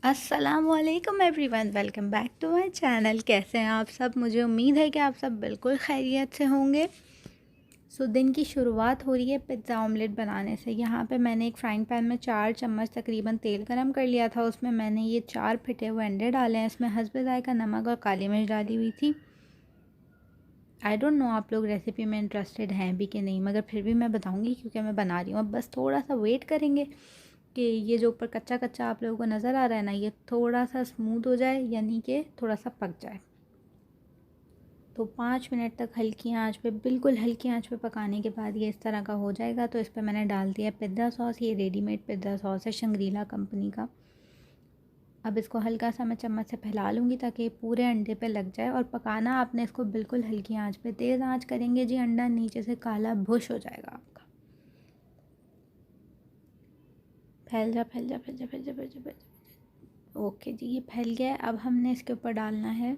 अस्सलामुअलैकुम everyone, welcome back to my channel. कैसे हैं आप सब? मुझे उम्मीद है कि आप सब बिल्कुल खैरियत से होंगे। दिन की शुरुआत हो रही है पिज़्ज़ा ऑमलेट बनाने से। यहाँ पे मैंने एक फ्राइंग पैन में 4 चम्मच तकरीबन तेल गरम कर लिया था। उसमें मैंने ये 4 फिटे हुए अंडे डाले हैं। इसमें हस्बे ज़ायक़ा नमक और काली मिर्च डाली हुई थी। आई डोंट नो आप लोग रेसिपी में इंटरेस्टेड हैं भी कि नहीं, मगर फिर भी मैं बताऊँगी क्योंकि मैं बना रही हूँ। अब बस थोड़ा सा वेट करेंगे कि ये जो ऊपर कच्चा कच्चा आप लोगों को नज़र आ रहा है ना, ये थोड़ा सा स्मूथ हो जाए, यानी कि थोड़ा सा पक जाए। तो 5 मिनट तक हल्की आंच पे, बिल्कुल हल्की आंच पे पकाने के बाद ये इस तरह का हो जाएगा। तो इस पर मैंने डाल दिया पिज़्ज़ा सॉस। ये रेडीमेड पिज़्ज़ा सॉस है शंग्रीला कंपनी का। अब इसको हल्का सा मैं चम्मच से फैला लूँगी ताकि पूरे अंडे पे लग जाए। और पकाना आपने इसको बिल्कुल हल्की आंच पे, तेज़ आंच करेंगे जी अंडा नीचे से काला भुश हो जाएगा आपका। फैल जा फैल जा फैल जा फैल जा फैल जा फैल जा। ओके जी, ये फैल गया है। अब हमने इसके ऊपर डालना है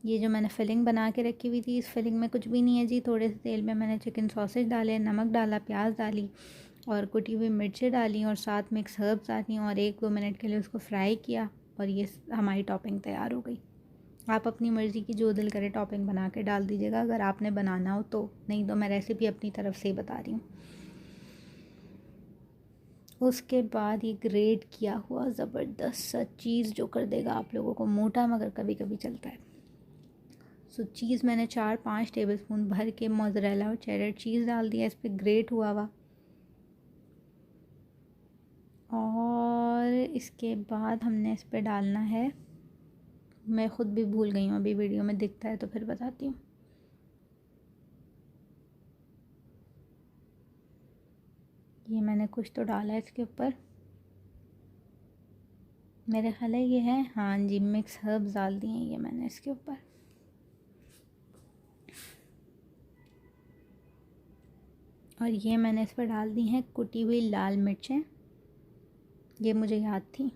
ये जो मैंने फिलिंग बना के रखी हुई थी। इस फिलिंग में कुछ भी नहीं है जी। थोड़े से तेल में मैंने चिकन सॉसेज डाले, नमक डाला, प्याज डाली और कुटी हुई मिर्चें डाली और साथ मिक्स हर्ब्स डाली और 1-2 मिनट के लिए उसको फ्राई किया और ये हमारी टॉपिंग तैयार हो गई। आप अपनी मर्ज़ी की जो दिल करे टॉपिंग बना के डाल दीजिएगा अगर आपने बनाना हो तो, नहीं तो मैं रेसिपी अपनी तरफ से ही बता रही हूँ। उसके बाद ये ग्रेट किया हुआ ज़बरदस्त सा चीज़ जो कर देगा आप लोगों को मोटा, मगर कभी कभी चलता है। चीज़ मैंने 4-5 टेबलस्पून भर के मोज़रेला और चेडर चीज़ डाल दिया इस पर ग्रेट हुआ हुआ। और इसके बाद हमने इस पर डालना है, मैं ख़ुद भी भूल गई हूँ, अभी वीडियो में दिखता है तो फिर बताती हूँ। ये मैंने कुछ तो डाला है इसके ऊपर, मेरे ख्याल है ये है, हाँ जी, मिक्स हर्ब्स डाल दिए हैं ये मैंने इसके ऊपर। और ये मैंने इस पर डाल दी हैं कुटी हुई लाल मिर्चें, ये मुझे याद थी।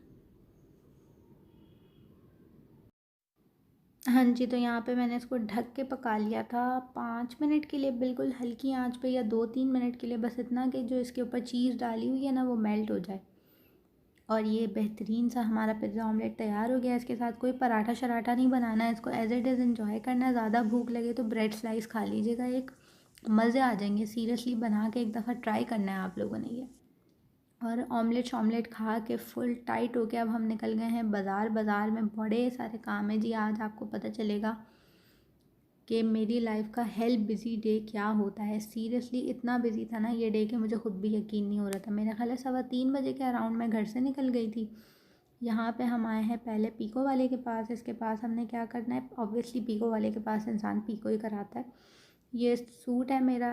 हाँ जी, तो यहाँ पे मैंने इसको ढक के पका लिया था 5 मिनट के लिए, बिल्कुल हल्की आंच पे, या 2-3 मिनट के लिए, बस इतना कि जो इसके ऊपर चीज़ डाली हुई है ना वो मेल्ट हो जाए। और ये बेहतरीन सा हमारा पिज़्ज़ा ऑमलेट तैयार हो गया। इसके साथ कोई पराठा शराठा नहीं बनाना है, इसको एज इट इज़ एंजॉय करना है। ज़्यादा भूख लगे तो ब्रेड स्लाइस खा लीजिएगा, एक मज़े आ जाएंगे। सीरियसली बना के एक दफ़ा ट्राई करना है आप लोगों ने ये। और ऑमलेट खा के फुल टाइट हो के अब हम निकल गए हैं बाज़ार। बाज़ार में बड़े सारे काम है जी। आज आपको पता चलेगा कि मेरी लाइफ का हेल बिज़ी डे क्या होता है। सीरियसली इतना बिज़ी था ना ये डे कि मुझे ख़ुद भी यकीन नहीं हो रहा था। मेरा ख्याल है 3:15 बजे के अराउंड मैं घर से निकल गई थी। यहाँ पे हम आए हैं पहले पीको वाले के पास। इसके पास हमने क्या करना है, ऑब्वियसली पीको वाले के पास इंसान पीको ही कराता है। ये सूट है मेरा,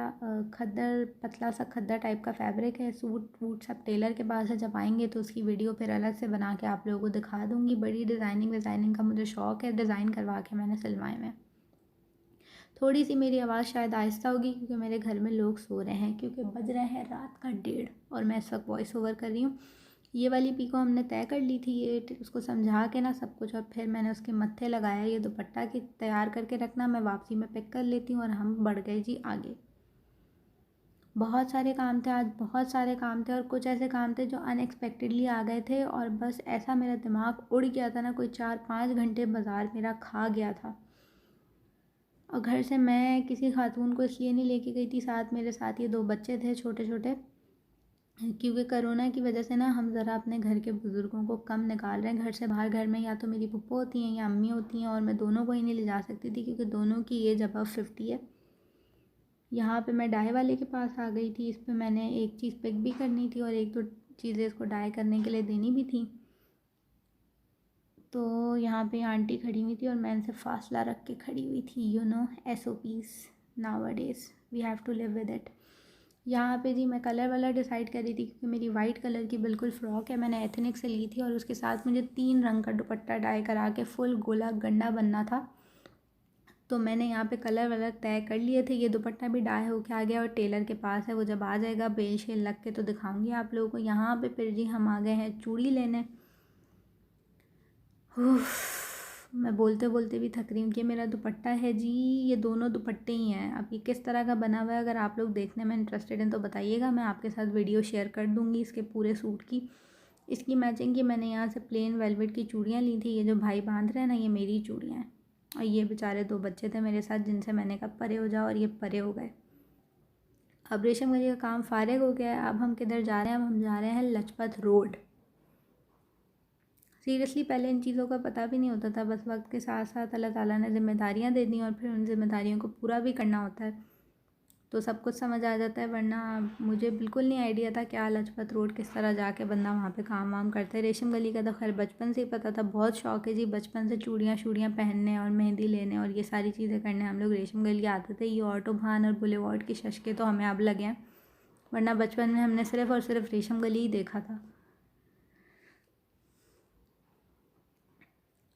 खद्दर, पतला सा खद्दर टाइप का फैब्रिक है। सूट वूट सब टेलर के पास है। जब आएंगे तो उसकी वीडियो फिर अलग से बना के आप लोगों को दिखा दूँगी। बड़ी डिज़ाइनिंग का मुझे शौक़ है, डिज़ाइन करवा के मैंने सिलवाए में। थोड़ी सी मेरी आवाज़ शायद आहिस्ता होगी क्योंकि मेरे घर में लोग सो रहे हैं, क्योंकि बज रहे हैं रात का 1:30 और मैं इस वक्त वॉइस ओवर कर रही हूँ। ये वाली पीको हमने तय कर ली थी, ये उसको समझा के ना सब कुछ, और फिर मैंने उसके मत्थे लगाया। ये दुपट्टा की तैयार करके रखना, मैं वापसी में पिक कर लेती हूँ। और हम बढ़ गए जी आगे। बहुत सारे काम थे आज, बहुत सारे काम थे, और कुछ ऐसे काम थे जो अनएक्सपेक्टेडली आ गए थे। और बस ऐसा मेरा दिमाग उड़ गया था ना, कोई 4-5 घंटे बाज़ार मेरा खा गया था। और घर से मैं किसी खातून को इसलिए नहीं लेके गई थी साथ, मेरे साथ ये 2 बच्चे थे छोटे छोटे, क्योंकि कोरोना की वजह से ना हम ज़रा अपने घर के बुज़ुर्गों को कम निकाल रहे हैं घर से बाहर। घर में या तो मेरी पप्पो होती हैं या अम्मी होती हैं, और मैं दोनों को ही नहीं ले जा सकती थी क्योंकि दोनों की एज अबव 50 है। यहाँ पे मैं डाई वाले के पास आ गई थी। इस पर मैंने एक चीज़ पिक भी करनी थी और 1-2 चीज़ें इसको डाई करने के लिए देनी भी थी। तो यहाँ पे आंटी खड़ी हुई थी और मैं इनसे फासला रख के खड़ी हुई थी। You know, SOPs nowadays we have to live with it. यहाँ पे जी मैं कलर वाला डिसाइड कर रही थी क्योंकि मेरी वाइट कलर की बिल्कुल फ़्रॉक है, मैंने एथनिक से ली थी, और उसके साथ मुझे 3 रंग का दुपट्टा डाई करा के फुल गोला गंडा बनना था। तो मैंने यहाँ पे कलर वलर तय कर लिए थे। ये दुपट्टा भी डाई होके आ गया और टेलर के पास है, वो जब आ जाएगा बेल शेल लग के तो दिखाऊंगी आप लोगों को। यहाँ पे फिर जी हम आ गए हैं चूड़ी लेने। मैं बोलते बोलते भी थक रही हूँ कि मेरा दुपट्टा है जी, ये दोनों दुपट्टे ही हैं। अब ये किस तरह का बना हुआ है, अगर आप लोग देखने में इंटरेस्टेड हैं तो बताइएगा, मैं आपके साथ वीडियो शेयर कर दूँगी इसके पूरे सूट की। इसकी मैचिंग की मैंने यहाँ से प्लेन वेलवेट की चूड़ियाँ ली थी। ये जो भाई बांध रहे हैं ना, ये मेरी चूड़ियाँ हैं। और ये बेचारे 2 बच्चे थे मेरे साथ, जिनसे मैंने कहा परे हो जाओ, और ये परे हो गए। अब रेशम गली का काम फ़ारिग हो गया है। अब हम किधर जा रहे हैं? अब हम जा रहे हैं लजपत रोड। सीरियसली पहले इन चीज़ों का पता भी नहीं होता था, बस वक्त के साथ साथ अल्लाह ताला ने ज़िम्मेदारियाँ दे दी और फिर उन ज़िम्मेदारियों को पूरा भी करना होता है, तो सब कुछ समझ आ जाता है। वरना मुझे बिल्कुल नहीं आइडिया था क्या लजपत रोड किस तरह जाके बंदा वहाँ पे काम वाम करता है। रेशम गली का तो खैर बचपन से ही पता था, बहुत शौक़ है जी बचपन से चूड़ियाँ शूड़ियाँ पहनने और मेहंदी लेने और ये सारी चीज़ें करने हम लोग रेशम गली आते थे। ये ऑटो भान और बुलेवार्ड की शशके तो हमें अब लगे हैं, वरना बचपन में हमने सिर्फ़ और सिर्फ रेशम गली ही देखा था।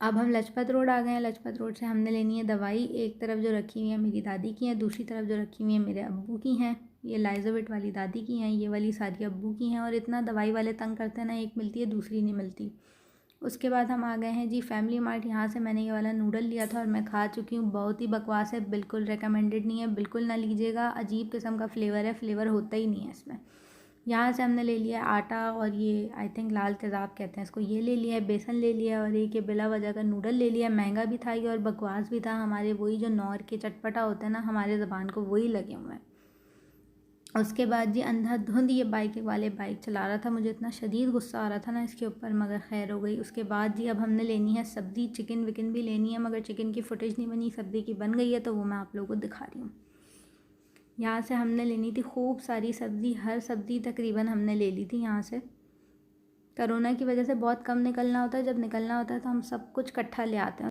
अब हम लजपत रोड आ गए हैं। लजपत रोड से हमने लेनी है दवाई। एक तरफ जो रखी हुई है मेरी दादी की हैं, दूसरी तरफ जो रखी हुई है मेरे अब्बू की हैं। ये लाइजोविट वाली दादी की हैं, ये वाली सारी अब्बू की हैं। और इतना दवाई वाले तंग करते हैं ना, एक मिलती है दूसरी नहीं मिलती। उसके बाद हम आ गए हैं जी फैमिली मार्ट। यहाँ से मैंने ये वाला नूडल लिया था और मैं खा चुकी हूँ, बहुत ही बकवास है, बिल्कुल रिकमेंडेड नहीं है, बिल्कुल ना लीजिएगा। अजीब किस्म का फ्लेवर है, फ्लेवर होता ही नहीं है इसमें। यहाँ से हमने ले लिया आटा और ये आई थिंक लाल तेज़ाब कहते हैं इसको, ये ले लिया है, बेसन ले लिया और एक ये बिला वजह का नूडल ले लिया। महंगा भी था ये और बकवास भी था। हमारे वही जो नौर के चटपटा होता है ना, हमारे ज़बान को वही लगे हुए हैं। उसके बाद जी अंधाधुंध ये बाइक वाले बाइक चला रहा था, मुझे इतना शदीद गुस्सा आ रहा था ना इसके ऊपर, मगर खैर हो गई। उसके बाद जी अब हमने लेनी है सब्ज़ी, चिकन विकन भी लेनी है, मगर चिकन की फुटेज नहीं बनी, सब्ज़ी की बन गई है तो वो मैं आप लोगों को दिखा रही हूँ। यहाँ से हमने लेनी थी खूब सारी सब्ज़ी, हर सब्ज़ी तकरीबन हमने ले ली थी यहाँ से। कोरोना की वजह से बहुत कम निकलना होता है, जब निकलना होता है तो हम सब कुछ इकट्ठा ले आते हैं।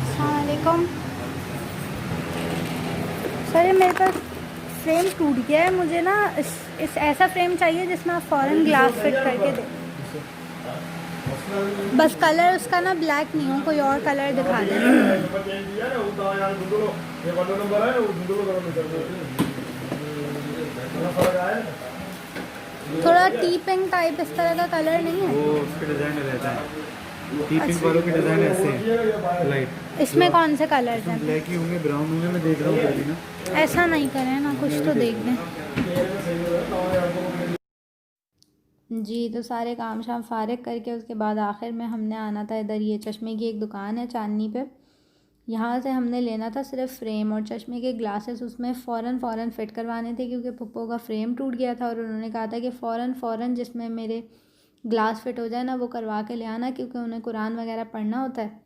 अस्सलाम वालेकुम सर, मेरे पास फ्रेम टूट गया है, मुझे ना इस ऐसा फ्रेम चाहिए जिसमें आप फ़ौरन ग्लास फिट करके दें। बस कलर उसका ना ब्लैक नहीं हो, कोई और कलर दिखा दें। थोड़ा टी पिंक टाइप इस तरह का कलर नहीं है, वो उसके डिज़ाइन में रहता है। टी पिंक वालों के डिज़ाइन ऐसे हैं लाइट। इसमें कौन से कलर्स हैं? ब्लैक ही होंगे, ब्राउन होंगे, मैं देख रहा हूँ अभी ना। ऐसा नहीं करें ना, कुछ तो देख दें जी। तो सारे काम शाम फ़ारिग करके उसके बाद आखिर में हमने आना था इधर, ये चश्मे की एक दुकान है चांदनी पे, यहाँ से हमने लेना था सिर्फ फ्रेम और चश्मे के ग्लासेस उसमें फ़ौरन फ़िट करवाने थे, क्योंकि पप्पो का फ्रेम टूट गया था और उन्होंने कहा था कि फ़ौरन जिसमें मेरे ग्लास फिट हो जाए ना वो करवा के ले आना, क्योंकि उन्हें कुरान वगैरह पढ़ना होता है।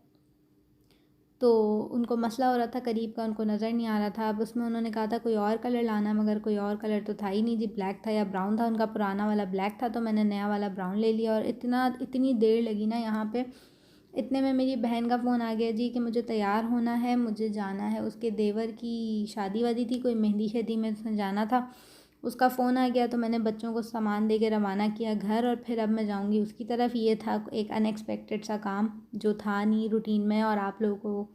तो उनको मसला हो रहा था करीब का, उनको नज़र नहीं आ रहा था। अब उसमें उन्होंने कहा था कोई और कलर लाना, मगर कोई और कलर तो था ही नहीं जी, ब्लैक था या ब्राउन था। उनका पुराना वाला ब्लैक था तो मैंने नया वाला ब्राउन ले लिया। और इतनी देर लगी ना यहाँ पे, इतने में मेरी बहन का फ़ोन आ गया जी कि मुझे तैयार होना है, मुझे जाना है। उसके देवर की शादी वादी थी, कोई मेहंदी शेदी में उसने जाना था, उसका फ़ोन आ गया। तो मैंने बच्चों को सामान दे के रवाना किया घर, और फिर अब मैं जाऊंगी उसकी तरफ। ये था एक अनएक्सपेक्टेड सा काम जो था नहीं रूटीन में, और आप लोगों को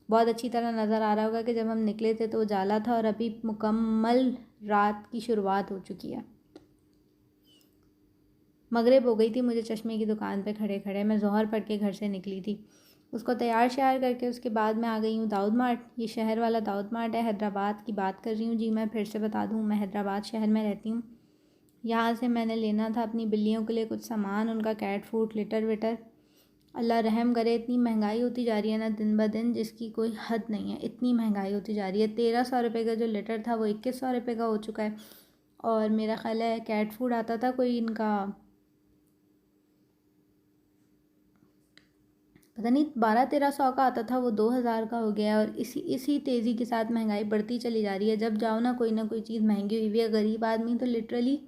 बहुत अच्छी तरह नज़र आ रहा होगा कि जब हम निकले थे तो उजाला था और अभी मुकम्मल रात की शुरुआत हो चुकी है। मगरिब हो गई थी मुझे चश्मे की दुकान पे खड़े खड़े, मैं ज़ोहर पढ़ के घर से निकली थी। उसको तैयार श्यार करके उसके बाद मैं आ गई हूँ दाऊद मार्ट। ये शहर वाला दाऊद मार्ट है, हैदराबाद की बात कर रही हूँ जी। मैं फिर से बता दूँ, मैं हैदराबाद शहर में रहती हूँ। यहाँ से मैंने लेना था अपनी बिल्लियों के लिए कुछ सामान, उनका कैट फूड, लिटर विटर। अल्लाह रहम करे, इतनी महंगाई होती जा रही है ना दिन ब दिन, जिसकी कोई हद नहीं है। इतनी महंगाई होती जा रही है, 1300 रुपये का जो लिटर था वो 2100 रुपये का हो चुका है। और मेरा ख्याल है कैट फूड आता था कोई इनका पता नहीं 1200-1300 का आता था, वो 2000 का हो गया है। और इसी तेज़ी के साथ महंगाई बढ़ती चली जा रही है। जब जाओ ना कोई चीज़ महंगी हुई है। गरीब आदमी तो लिटरली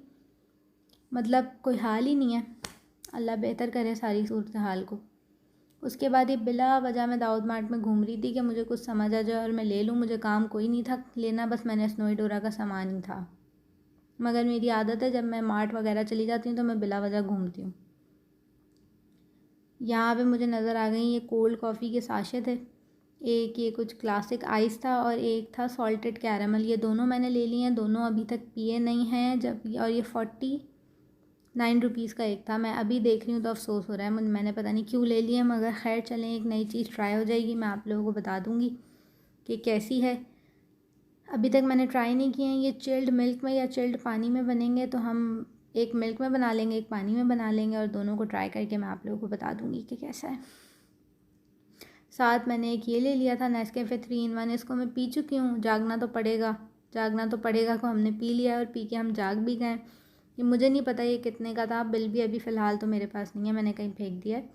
मतलब कोई हाल ही नहीं है। अल्लाह बेहतर करे सारी सूरत हाल को। उसके बाद ये बिला वजह मैं दाऊद मार्ट में घूम रही थी कि मुझे कुछ समझ आ जाए और मैं ले लूँ। मुझे काम कोई नहीं था लेना, बस मैंने स्नोई डोरा का सामान ही था। मगर मेरी आदत है जब मैं मार्ट वगैरह चली जाती हूँ तो मैं बिला वजह घूमती हूँ। यहाँ पे मुझे नज़र आ गई ये कोल्ड कॉफ़ी के साशे थे, एक ये कुछ क्लासिक आइस था और एक था सॉल्टेड कैरामल। ये दोनों मैंने ले लिए हैं, दोनों अभी तक पिए नहीं हैं। जब और ये ₹9 का एक था। मैं अभी देख रही हूँ तो अफ़सोस हो रहा है मुझे, मैंने पता नहीं क्यों ले लिए, मगर खैर चलें, एक नई चीज़ ट्राई हो जाएगी। मैं आप लोगों को बता दूँगी कि कैसी है। अभी तक मैंने ट्राई नहीं किए हैं। ये चिल्ड मिल्क में या चिल्ड पानी में बनेंगे, तो हम एक मिल्क में बना लेंगे, एक पानी में बना लेंगे, और दोनों को ट्राई करके मैं आप लोगों को बता दूँगी कि कैसा है। साथ मैंने एक ये ले लिया था नेस्कैफ़े 3 in 1। इसको मैं पी चुकी हूँ। जागना तो पड़ेगा को हमने पी लिया और पी के हम जाग भी गए। ये मुझे नहीं पता ये कितने का था, बिल भी अभी फ़िलहाल तो मेरे पास नहीं है, मैंने कहीं फेंक दिया है।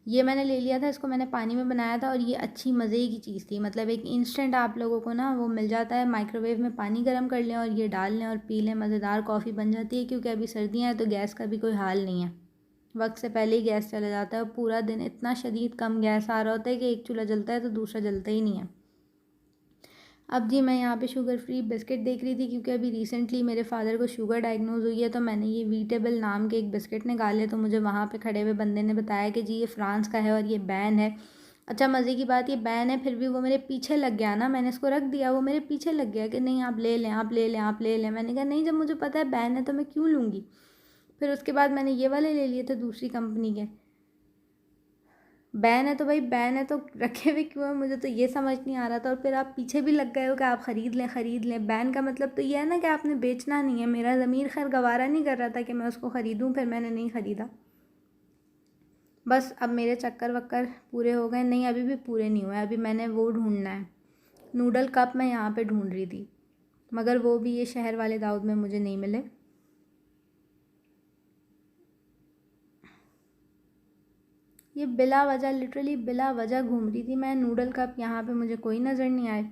ये मैंने ले लिया था, इसको मैंने पानी में बनाया था, और ये अच्छी मज़े की चीज़ थी। मतलब एक इंस्टेंट आप लोगों को ना वो मिल जाता है, माइक्रोवेव में पानी गर्म कर लें और ये डाल लें और पी लें, मज़ेदार कॉफ़ी बन जाती है। क्योंकि अभी सर्दियाँ हैं तो गैस का भी कोई हाल नहीं है, वक्त से पहले ही गैस चला जाता है, और पूरा दिन इतना शदीद कम गैस आ रहा होता है कि एक चूल्हा जलता है तो दूसरा जलता ही नहीं है। अब जी मैं यहाँ पे शुगर फ्री बिस्किट देख रही थी, क्योंकि अभी रिसेंटली मेरे फादर को शुगर डायग्नोज हुई है, तो मैंने ये वीटेबल नाम के एक बिस्किट निकाले। तो मुझे वहाँ पे खड़े हुए बंदे ने बताया कि जी ये फ्रांस का है और ये बैन है। अच्छा, मज़े की बात, ये बैन है फिर भी वो मेरे पीछे लग गया ना, मैंने इसको रख दिया, वो मेरे पीछे लग गया कि नहीं आप ले लें, आप ले लें, आप ले लें। मैंने कहा नहीं, जब मुझे पता है बैन है तो मैं क्यों लूँगी। फिर उसके बाद मैंने ये वाले ले लिए थे दूसरी कंपनी के। बैन है तो भाई बैन है, तो रखे हुए क्यों है, मुझे तो ये समझ नहीं आ रहा था। और फिर आप पीछे भी लग गए हो कि आप ख़रीद लें। बैन का मतलब तो ये है ना कि आपने बेचना नहीं है। मेरा ज़मीर खैर गवारा नहीं कर रहा था कि मैं उसको ख़रीदूँ, फिर मैंने नहीं ख़रीदा। बस अब मेरे चक्कर वक्कर पूरे हो गए? नहीं, अभी भी पूरे नहीं हुए। अभी मैंने वो ढूंढना है, नूडल कप मैं यहाँ पर ढूँढ रही थी, मगर वो भी ये शहर वाले दाऊद में मुझे नहीं मिले। ये बिला वजह, लिटरली बिला वजह घूम रही थी मैं। नूडल कप यहाँ पे मुझे कोई नज़र नहीं आए,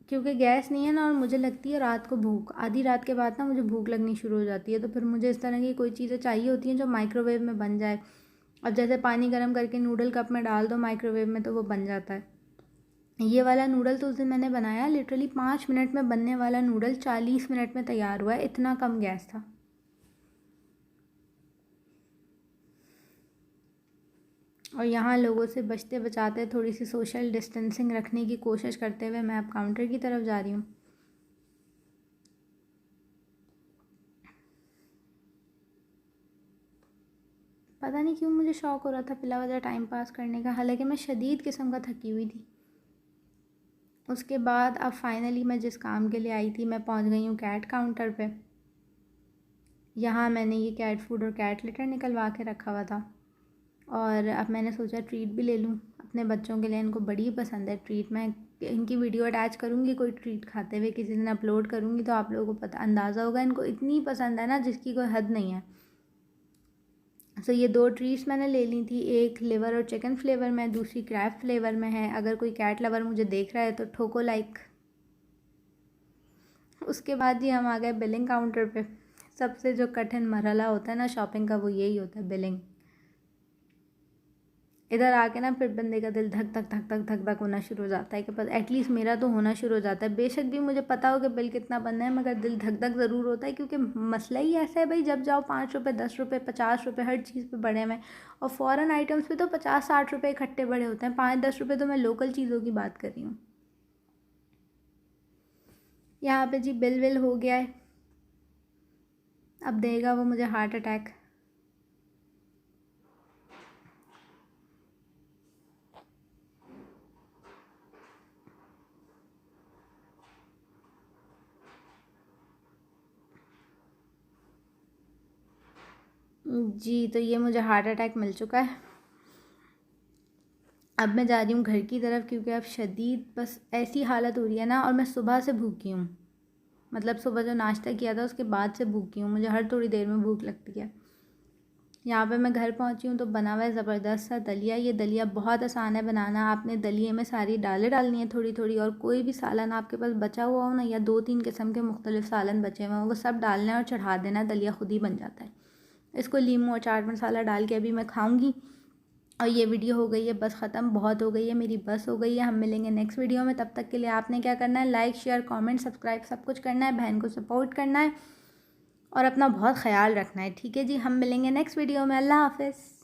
क्योंकि गैस नहीं है ना, और मुझे लगती है रात को भूख, आधी रात के बाद ना मुझे भूख लगनी शुरू हो जाती है। तो फिर मुझे इस तरह की कोई चीज़ें चाहिए होती हैं जो माइक्रोवेव में बन जाए। अब जैसे पानी गर्म करके नूडल कप में डाल दो माइक्रोवेव में तो वो बन जाता है। ये वाला नूडल तो उस दिन मैंने बनाया, लिटरली 5 मिनट में बनने वाला नूडल 40 मिनट में तैयार हुआ है, इतना कम गैस था। और यहाँ लोगों से बचते बचाते, थोड़ी सी सोशल डिस्टेंसिंग रखने की कोशिश करते हुए मैं अब काउंटर की तरफ जा रही हूँ। पता नहीं क्यों मुझे शौक़ हो रहा था बिला वजह टाइम पास करने का, हालांकि मैं शदीद किस्म का थकी हुई थी। उसके बाद अब फाइनली मैं जिस काम के लिए आई थी, मैं पहुँच गई हूँ कैट काउंटर पे। यहाँ मैंने ये कैट फूड और कैट लिटर निकलवा के रखा हुआ था, और अब मैंने सोचा ट्रीट भी ले लूँ अपने बच्चों के लिए। इनको बड़ी पसंद है ट्रीट। मैं इनकी वीडियो अटैच करूँगी कोई ट्रीट खाते हुए, किसी दिन अपलोड करूँगी, तो आप लोगों को पता अंदाज़ा होगा। इनको इतनी पसंद है ना जिसकी कोई हद नहीं है। तो ये 2 ट्रीट्स मैंने ले ली थी, एक लिवर और चिकन फ्लेवर में, दूसरी क्रैब फ्लेवर में है। अगर कोई कैट लवर मुझे देख रहा है तो ठोको लाइक। उसके बाद ही हम आ गए बिलिंग काउंटर पे। सबसे जो कठिन मरहला होता है ना शॉपिंग का, वो यही होता है, बिलिंग। इधर आके ना फिर बंदे का दिल धक धक धक धक धक धक होना शुरू हो जाता है कि बस एटलीस्ट मेरा तो होना शुरू हो जाता है। बेशक भी मुझे पता हो कि बिल कितना बनना है, मगर दिल धक धक ज़रूर होता है, क्योंकि मसला ही ऐसा है भाई, जब जाओ 5 रुपये 10 रुपये 50 रुपये हर चीज़ पे बढ़े हुए। और फ़ॉरेन आइटम्स पे तो 50-60 रुपये इकट्ठे बढ़े होते हैं, 5-10 रुपये तो मैं लोकल चीज़ों की बात कर रही हूँ। यहाँ पे जी बिल विल हो गया है, अब देगा वो मुझे हार्ट अटैक। जी तो ये मुझे हार्ट अटैक मिल चुका है। अब मैं जा रही हूँ घर की तरफ, क्योंकि अब शदीद बस ऐसी हालत हो रही है ना, और मैं सुबह से भूखी हूँ। मतलब सुबह जो नाश्ता किया था उसके बाद से भूखी हूँ, मुझे हर थोड़ी देर में भूख लगती है। यहाँ पे मैं घर पहुँची हूँ तो बना हुआ है ज़बरदस्त सा दलिया। ये दलिया बहुत आसान है बनाना। आपने दलिए में सारी दालें डालनी है थोड़ी थोड़ी, और कोई भी सालन आपके पास बचा हुआ हो ना, या 2-3 किस्म के मुख्तलिफ सालन बचे हुए हों, वो सब डालना है और चढ़ा देना है, दलिया खुद ही बन जाता है। इसको लीमू और चाट मसाला डाल के अभी मैं खाऊंगी। और ये वीडियो हो गई है बस ख़त्म, बहुत हो गई है मेरी, बस हो गई है। हम मिलेंगे नेक्स्ट वीडियो में, तब तक के लिए आपने क्या करना है, लाइक शेयर कमेंट सब्सक्राइब सब कुछ करना है, बहन को सपोर्ट करना है, और अपना बहुत ख्याल रखना है। ठीक है जी, हम मिलेंगे नेक्स्ट वीडियो में। अल्लाह हाफ़िज़।